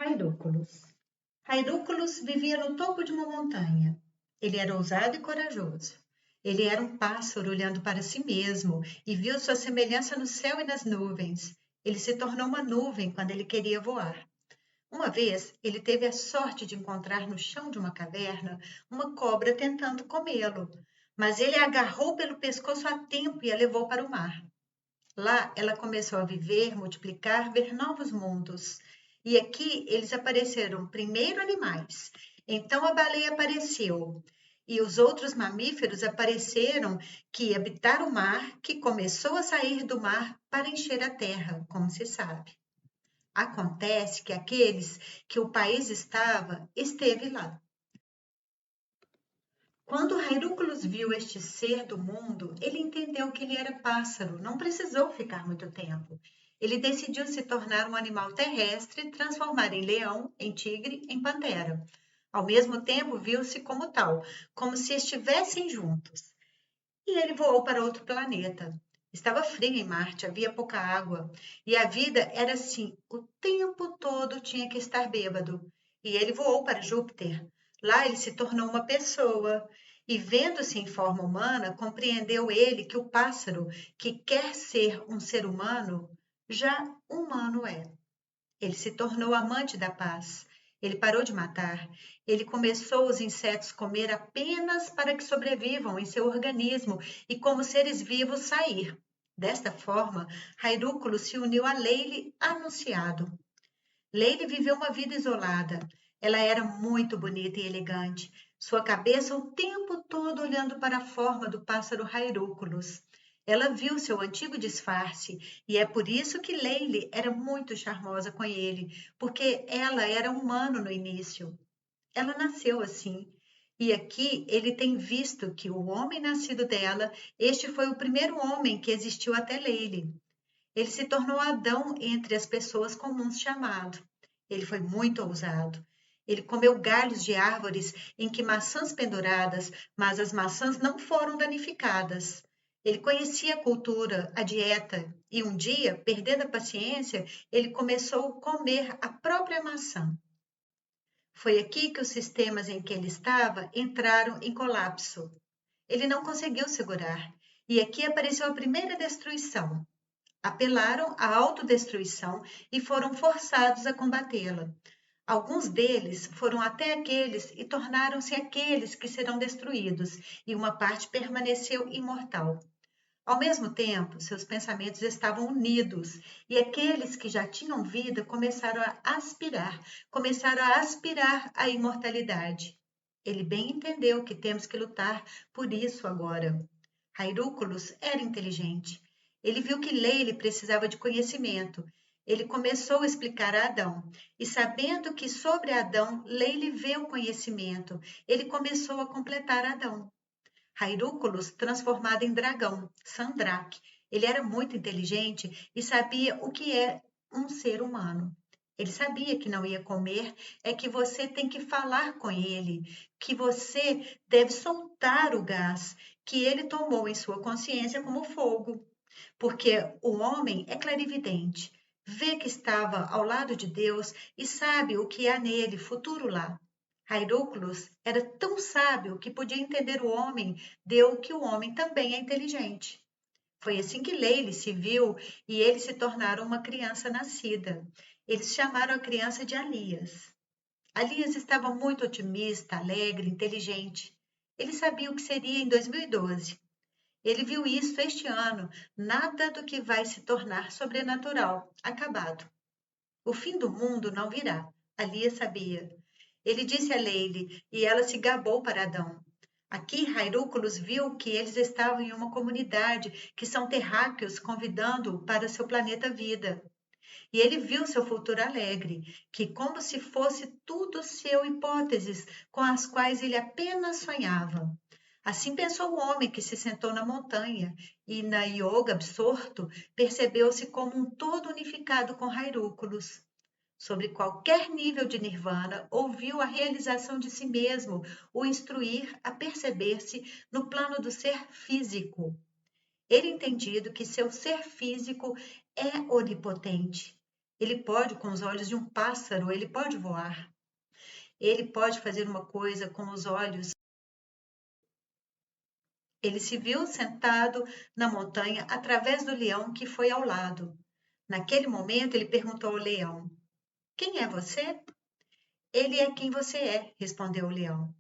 Rairúculos. Rairúculos vivia no topo de uma montanha. Ele era ousado e corajoso. Ele era um pássaro olhando para si mesmo e viu sua semelhança no céu e nas nuvens. Ele se tornou uma nuvem quando ele queria voar. Uma vez, ele teve a sorte de encontrar no chão de uma caverna uma cobra tentando comê-lo, mas ele a agarrou pelo pescoço a tempo e a levou para o mar. Lá ela começou a viver, multiplicar, ver novos mundos. E aqui eles apareceram primeiro animais, então a baleia apareceu. E os outros mamíferos apareceram que habitaram o mar, que começou a sair do mar para encher a terra, como se sabe. Acontece que aqueles que o país esteve lá. Quando Rairúculos viu este ser do mundo, ele entendeu que ele era pássaro, não precisou ficar muito tempo. Ele decidiu se tornar um animal terrestre, transformar em leão, em tigre, em pantera. Ao mesmo tempo, viu-se como tal, como se estivessem juntos. E ele voou para outro planeta. Estava frio em Marte, havia pouca água, e a vida era assim, o tempo todo tinha que estar bêbado. E ele voou para Júpiter. Lá ele se tornou uma pessoa, e vendo-se em forma humana, compreendeu ele que o pássaro que quer ser um ser humano, já humano é. Ele se tornou amante da paz. Ele parou de matar. Ele começou os insetos comer apenas para que sobrevivam em seu organismo e, como seres vivos, sair. Desta forma, Rairúculo se uniu a Leile anunciado. Leile viveu uma vida isolada. Ela era muito bonita e elegante, sua cabeça o tempo todo olhando para a forma do pássaro Rairúculos. Ela viu seu antigo disfarce e é por isso que Leile era muito charmosa com ele, porque ela era humano no início. Ela nasceu assim. E aqui ele tem visto que o homem nascido dela, este foi o primeiro homem que existiu até Leile. Ele se tornou Adão entre as pessoas comuns chamado. Ele foi muito ousado. Ele comeu galhos de árvores em que maçãs penduradas, mas as maçãs não foram danificadas. Ele conhecia a cultura, a dieta, e um dia, perdendo a paciência, ele começou a comer a própria maçã. Foi aqui que os sistemas em que ele estava entraram em colapso. Ele não conseguiu segurar, e aqui apareceu a primeira destruição. Apelaram à autodestruição e foram forçados a combatê-la. Alguns deles foram até aqueles e tornaram-se aqueles que serão destruídos, e uma parte permaneceu imortal. Ao mesmo tempo, seus pensamentos estavam unidos, e aqueles que já tinham vida começaram a aspirar a imortalidade. Ele bem entendeu que temos que lutar por isso agora. Rairúculos era inteligente. Ele viu que Leile precisava de conhecimento. Ele começou a explicar a Adão, e sabendo que sobre Adão Leile vê o conhecimento, ele começou a completar Adão. Rairúculos transformado em dragão, Sandraque. Ele era muito inteligente e sabia o que é um ser humano. Ele sabia que não ia comer, é que você tem que falar com ele, que você deve soltar o gás que ele tomou em sua consciência como fogo. Porque o homem é clarividente, vê que estava ao lado de Deus e sabe o que há nele, futuro lá. Hieroclus era tão sábio que podia entender o homem, deu que o homem também é inteligente. Foi assim que Leile se viu e eles se tornaram uma criança nascida. Eles chamaram a criança de Alias. Alias estava muito otimista, alegre, inteligente. Ele sabia o que seria em 2012. Ele viu isso este ano, nada do que vai se tornar sobrenatural, acabado. O fim do mundo não virá, Alias sabia. Ele disse a Leile, e ela se gabou para Adão. Aqui Hierúculos viu que eles estavam em uma comunidade, que são terráqueos convidando-o para seu planeta vida. E ele viu seu futuro alegre, que como se fosse tudo seu hipóteses com as quais ele apenas sonhava. Assim pensou o homem que se sentou na montanha e, na yoga absorto, percebeu-se como um todo unificado com Hierúculos. Sobre qualquer nível de nirvana, ouviu a realização de si mesmo, o instruir a perceber-se no plano do ser físico. Ele entendido que seu ser físico é onipotente. Ele pode, com os olhos de um pássaro, ele pode voar. Ele pode fazer uma coisa com os olhos. Ele se viu sentado na montanha através do leão que foi ao lado. Naquele momento, ele perguntou ao leão: Quem é você? Ele é quem você é, respondeu o leão.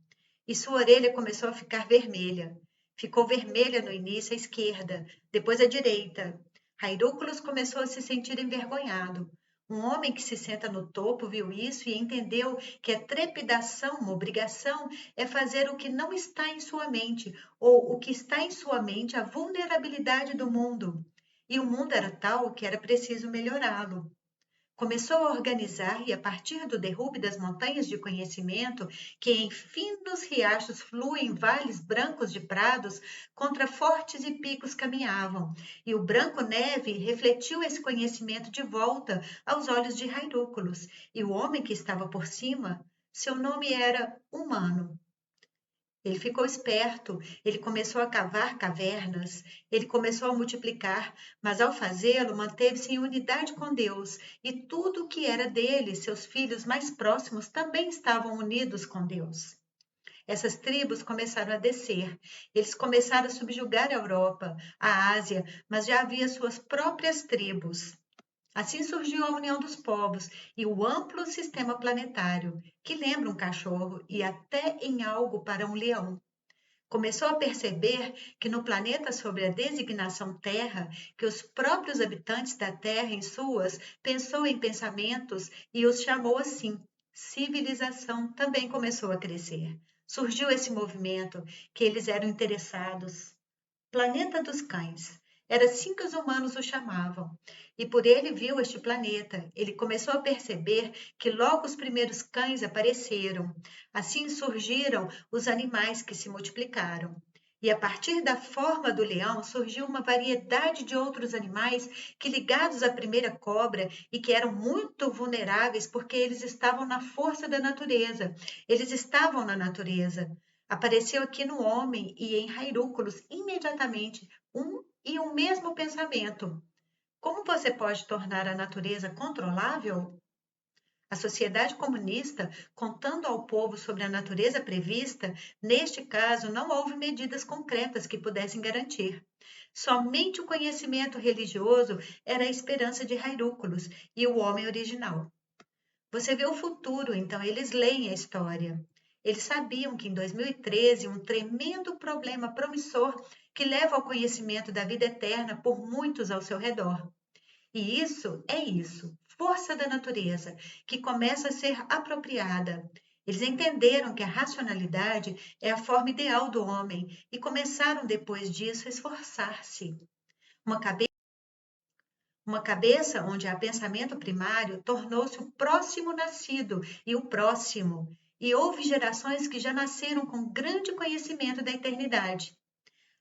E sua orelha começou a ficar vermelha. Ficou vermelha no início à esquerda, depois à direita. Hierúculos começou a se sentir envergonhado. Um homem que se senta no topo viu isso e entendeu que a trepidação, uma obrigação, é fazer o que não está em sua mente, ou o que está em sua mente, a vulnerabilidade do mundo. E o mundo era tal que era preciso melhorá-lo. Começou a organizar e, a partir do derrube das montanhas de conhecimento, que em finos riachos fluem vales brancos de prados, contra fortes e picos caminhavam, e o branco neve refletiu esse conhecimento de volta aos olhos de Hierúculos, e o homem que estava por cima, seu nome era Humano. Ele ficou esperto, ele começou a cavar cavernas, ele começou a multiplicar, mas ao fazê-lo manteve-se em unidade com Deus, e tudo o que era dele, seus filhos mais próximos, também estavam unidos com Deus. Essas tribos começaram a descer, eles começaram a subjugar a Europa, a Ásia, mas já havia suas próprias tribos. Assim surgiu a união dos povos e o amplo sistema planetário, que lembra um cachorro e até em algo para um leão. Começou a perceber que no planeta sob a designação Terra, que os próprios habitantes da Terra em suas pensou em pensamentos e os chamou assim. Civilização também começou a crescer. Surgiu esse movimento que eles eram interessados. Planeta dos Cães. Era assim que os humanos o chamavam. E por ele viu este planeta. Ele começou a perceber que logo os primeiros cães apareceram. Assim surgiram os animais que se multiplicaram. E a partir da forma do leão surgiu uma variedade de outros animais que, ligados à primeira cobra e que eram muito vulneráveis porque eles estavam na força da natureza. Eles estavam na natureza. Apareceu aqui no homem e em Hierúculos imediatamente um e o mesmo pensamento. Como você pode tornar a natureza controlável? A sociedade comunista, contando ao povo sobre a natureza prevista, neste caso não houve medidas concretas que pudessem garantir. Somente o conhecimento religioso era a esperança de Hierúculos e o homem original. Você vê o futuro, então eles leem a história. Eles sabiam que em 2013 um tremendo problema promissor que leva ao conhecimento da vida eterna por muitos ao seu redor. E isso, força da natureza, que começa a ser apropriada. Eles entenderam que a racionalidade é a forma ideal do homem e começaram depois disso a esforçar-se. Uma uma cabeça onde há pensamento primário tornou-se o próximo nascido e o próximo, e houve gerações que já nasceram com grande conhecimento da eternidade.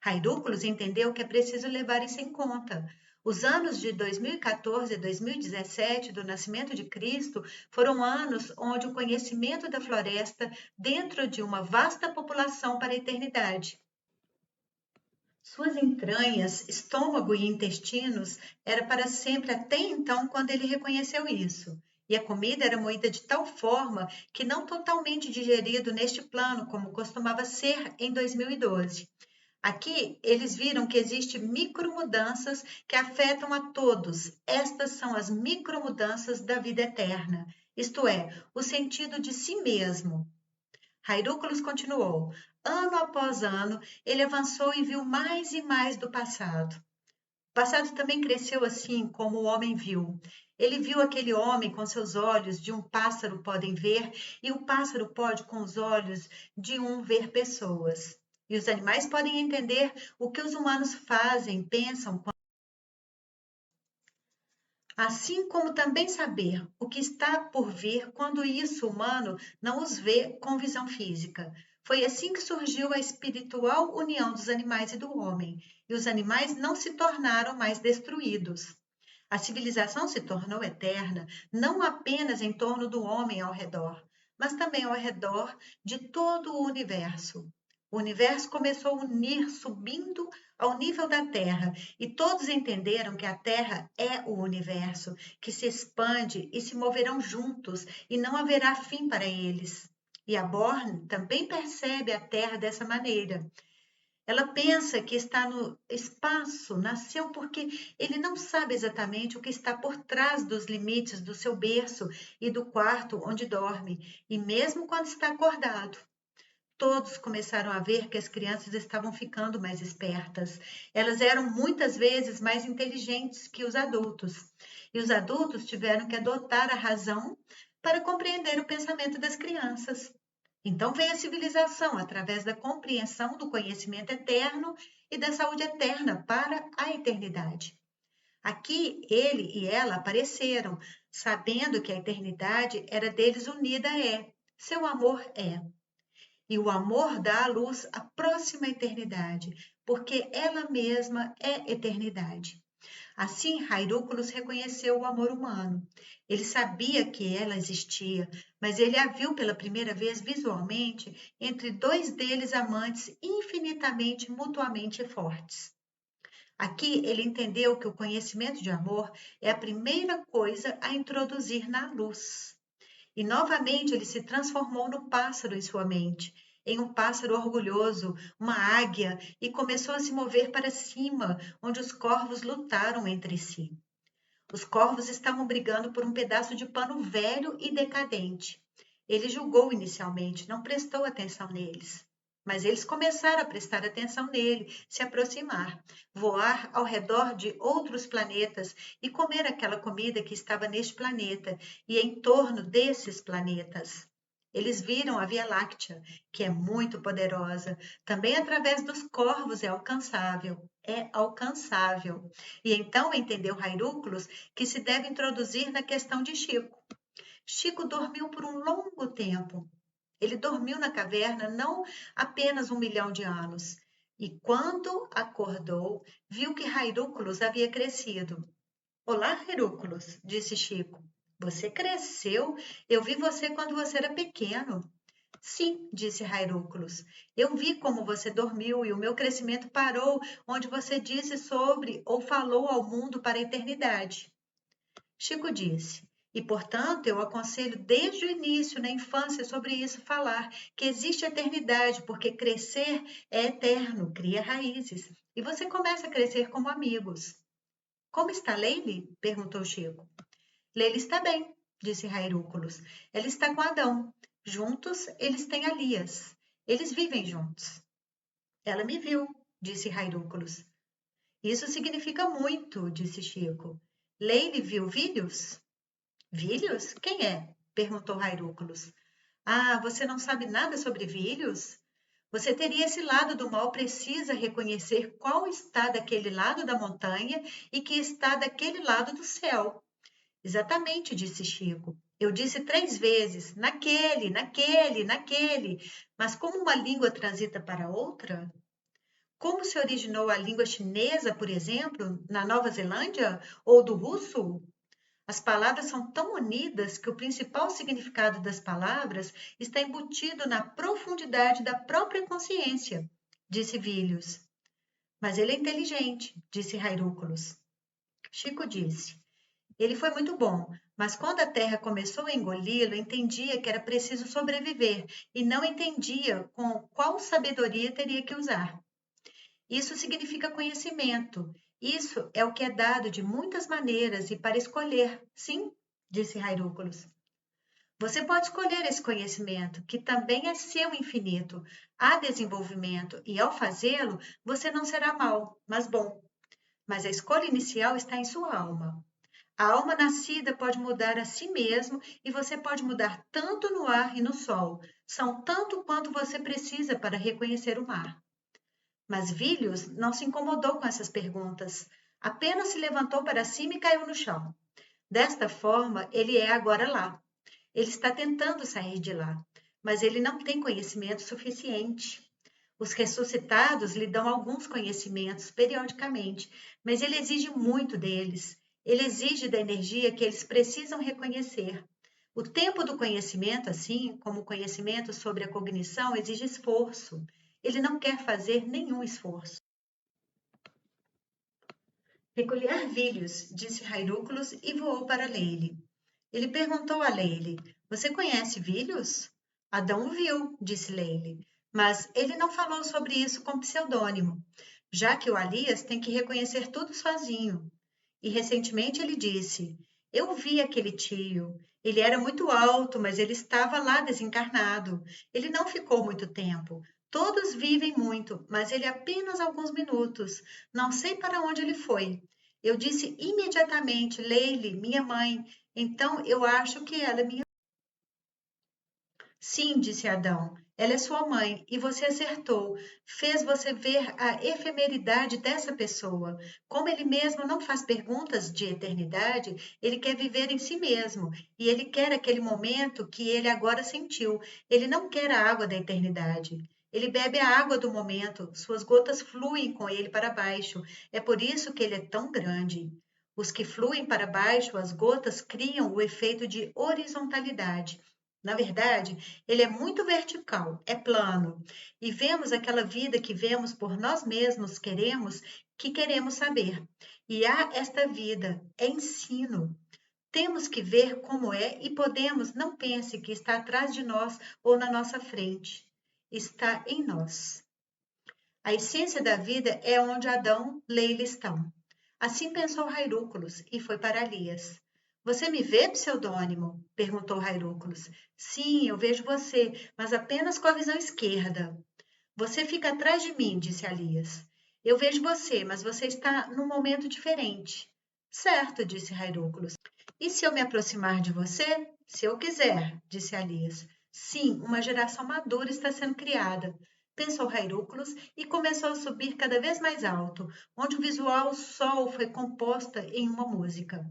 Hierúculos entendeu que é preciso levar isso em conta. Os anos de 2014 e 2017 do nascimento de Cristo foram anos onde o conhecimento da floresta dentro de uma vasta população para a eternidade. Suas entranhas, estômago e intestinos era para sempre até então quando ele reconheceu isso. E a comida era moída de tal forma que não totalmente digerido neste plano como costumava ser em 2012. Aqui eles viram que existem micromudanças que afetam a todos. Estas são as micromudanças da vida eterna, isto é, o sentido de si mesmo. Hierúculos continuou. Ano após ano, ele avançou e viu mais e mais do passado. O passado também cresceu assim como o homem viu. Ele viu aquele homem com seus olhos de um pássaro podem ver, e o pássaro pode com os olhos de um ver pessoas. E os animais podem entender o que os humanos fazem, pensam. Assim como também saber o que está por vir quando isso humano não os vê com visão física. Foi assim que surgiu a espiritual união dos animais e do homem, e os animais não se tornaram mais destruídos. A civilização se tornou eterna não apenas em torno do homem ao redor, mas também ao redor de todo o universo. O universo começou a unir, subindo ao nível da Terra, e todos entenderam que a Terra é o universo, que se expande e se moverão juntos, e não haverá fim para eles. E a Born também percebe a Terra dessa maneira. Ela pensa que está no espaço, nasceu porque ele não sabe exatamente o que está por trás dos limites do seu berço e do quarto onde dorme, e mesmo quando está acordado. Todos começaram a ver que as crianças estavam ficando mais espertas. Elas eram muitas vezes mais inteligentes que os adultos. E os adultos tiveram que adotar a razão para compreender o pensamento das crianças. Então veio a civilização através da compreensão do conhecimento eterno e da saúde eterna para a eternidade. Aqui ele e ela apareceram, sabendo que a eternidade era deles unida seu amor é. E o amor dá à luz a próxima eternidade, porque ela mesma é eternidade. Assim, Hierúculos reconheceu o amor humano. Ele sabia que ela existia, mas ele a viu pela primeira vez visualmente entre dois deles amantes infinitamente mutuamente fortes. Aqui ele entendeu que o conhecimento de amor é a primeira coisa a introduzir na luz. E novamente ele se transformou no pássaro em sua mente, em um pássaro orgulhoso, uma águia, e começou a se mover para cima, onde os corvos lutaram entre si. Os corvos estavam brigando por um pedaço de pano velho e decadente. Ele julgou inicialmente, não prestou atenção neles. Mas eles começaram a prestar atenção nele, se aproximar, voar ao redor de outros planetas e comer aquela comida que estava neste planeta e em torno desses planetas. Eles viram a Via Láctea, que é muito poderosa, também através dos corvos é alcançável. É alcançável. E então entendeu Hierúculos que se deve introduzir na questão de Chico. Chico dormiu por um longo tempo. Ele dormiu na caverna não apenas 1 milhão de anos. E quando acordou, viu que Hierúculos havia crescido. Olá, Hierúculos, disse Chico. Você cresceu? Eu vi você quando você era pequeno. Sim, disse Hierúculos. Eu vi como você dormiu e o meu crescimento parou onde você disse sobre ou falou ao mundo para a eternidade. Chico disse, e portanto eu aconselho desde o início, na infância, sobre isso falar, que existe eternidade, porque crescer é eterno, cria raízes, e você começa a crescer como amigos. Como está Leile? Perguntou Chico. Leile está bem, disse Hierúculos. Ela está com Adão. Juntos eles têm Alias. Eles vivem juntos. Ela me viu, disse Hierúculos. Isso significa muito, disse Chico. Leile viu Vílios? Vílios? Quem é? Perguntou Hierúculos. Ah, você não sabe nada sobre Vílios? Você teria esse lado do mal, precisa reconhecer qual está daquele lado da montanha e que está daquele lado do céu. Exatamente, disse Chico. Eu disse 3 vezes, naquele, naquele, naquele, mas como uma língua transita para outra? Como se originou a língua chinesa, por exemplo, na Nova Zelândia, ou do russo? As palavras são tão unidas que o principal significado das palavras está embutido na profundidade da própria consciência, disse Vílios. Mas ele é inteligente, disse Hierúculos. Chico disse. Ele foi muito bom, mas quando a terra começou a engoli-lo, entendia que era preciso sobreviver e não entendia com qual sabedoria teria que usar. Isso significa conhecimento. Isso é o que é dado de muitas maneiras e para escolher. Sim, disse Hierúculos. Você pode escolher esse conhecimento, que também é seu infinito. Há desenvolvimento e, ao fazê-lo, você não será mal, mas bom. Mas a escolha inicial está em sua alma. A alma nascida pode mudar a si mesmo e você pode mudar tanto no ar e no sol. São tanto quanto você precisa para reconhecer o mar. Mas Vílios não se incomodou com essas perguntas. Apenas se levantou para cima e caiu no chão. Desta forma, ele é agora lá. Ele está tentando sair de lá, mas ele não tem conhecimento suficiente. Os ressuscitados lhe dão alguns conhecimentos periodicamente, mas ele exige muito deles. Ele exige da energia que eles precisam reconhecer. O tempo do conhecimento, assim como o conhecimento sobre a cognição, exige esforço. Ele não quer fazer nenhum esforço. Peculiar Vilhos, disse Hairúculos e voou para Leile. Ele perguntou a Leile: Você conhece Vilhos? Adão o viu, disse Leile, mas ele não falou sobre isso com pseudônimo, já que o Alias tem que reconhecer tudo sozinho. E recentemente ele disse: Eu vi aquele tio. Ele era muito alto, mas ele estava lá desencarnado. Ele não ficou muito tempo. Todos vivem muito, mas ele apenas alguns minutos. Não sei para onde ele foi. Eu disse imediatamente, Leile, minha mãe. Então eu acho que ela é minha. Sim, disse Adão, ela é sua mãe e você acertou. Fez você ver a efemeridade dessa pessoa. Como ele mesmo não faz perguntas de eternidade, ele quer viver em si mesmo e ele quer aquele momento que ele agora sentiu. Ele não quer a água da eternidade. Ele bebe a água do momento, suas gotas fluem com ele para baixo. É por isso que ele é tão grande. Os que fluem para baixo, as gotas criam o efeito de horizontalidade. Na verdade, ele é muito vertical, é plano. E vemos aquela vida que vemos por nós mesmos, que queremos saber. E há esta vida, é ensino. Temos que ver como é e podemos, não pense que está atrás de nós ou na nossa frente. Está em nós. A essência da vida é onde Adão, Leila estão. Assim pensou Hairúculos e foi para Alias. Você me vê, pseudônimo? Perguntou Hairúculos. Sim, eu vejo você, mas apenas com a visão esquerda. Você fica atrás de mim, disse Alias. Eu vejo você, mas você está num momento diferente. Certo, disse Hairúculos. E se eu me aproximar de você? Se eu quiser, disse Alias. Sim, uma geração madura está sendo criada, pensou Hairúculos e começou a subir cada vez mais alto, onde o visual sol foi composta em uma música.